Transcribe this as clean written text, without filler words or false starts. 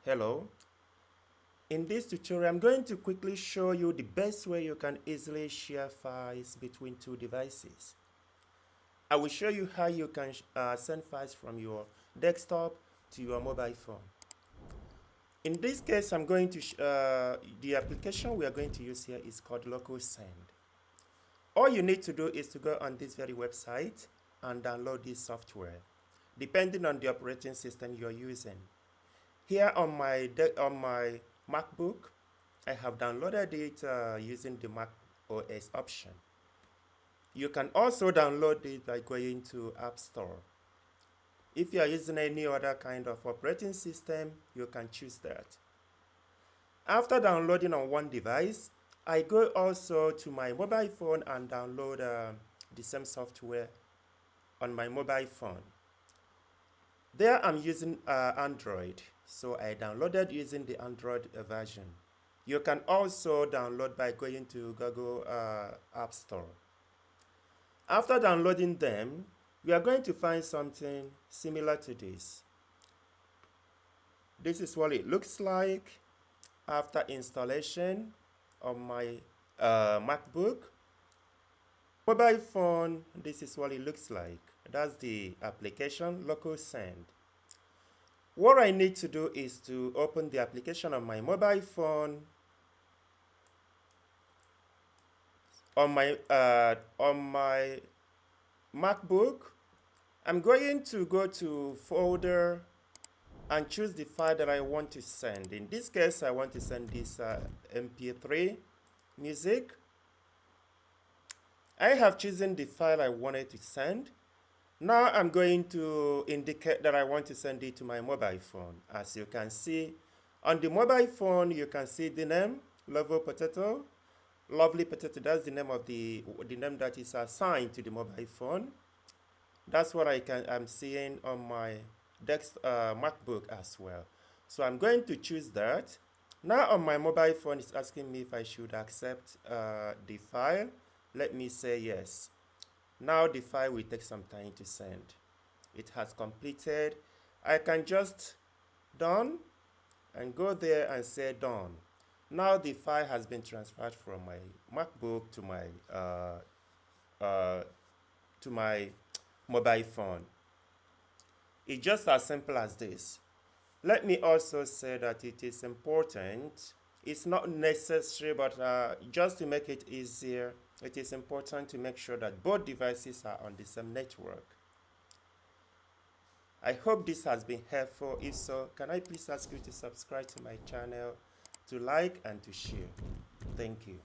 Hello. In this tutorial, I'm going to quickly show you the best way you can easily share files between two devices. I will show you how you can send files from your desktop to your mobile phone. In this case, I'm going to the application we are going to use here is called LocalSend. All you need to do is to go on this very website and download this software, depending on the operating system you're using. Here on my MacBook, I have downloaded it using the Mac OS option. You can also download it by going to App Store. If you are using any other kind of operating system, you can choose that. After downloading on one device, I go also to my mobile phone and download the same software on my mobile phone. There I'm using Android, so I downloaded using the Android version. You can also download by going to Google App Store. After downloading them, we are going to find something similar to this. This is what it looks like after installation on my MacBook. Mobile phone, this is what it looks like. That's the application LocalSend. What I need to do is to open the application on my mobile phone. On my MacBook, I'm going to go to folder and choose the file that I want to send. In this case, I want to send this MP3 music. I have chosen the file I wanted to send. Now I'm going to indicate that I want to send it to my mobile phone. As you can see, on the mobile phone, you can see the name, Lovely Potato. Lovely Potato, that's the name of the name that is assigned to the mobile phone. That's what I'm seeing on my MacBook as well. So I'm going to choose that. Now on my mobile phone, it's asking me if I should accept the file. Let me say yes. Now the file will take some time to send. It has completed. I can just done and go there and say done. Now the file has been transferred from my MacBook to my mobile phone. It's just as simple as this. Let me also say that it is important. It's not necessary, but just to make it easier, it is important to make sure that both devices are on the same network. I hope this has been helpful. If so, can I please ask you to subscribe to my channel, to like and to share. Thank you.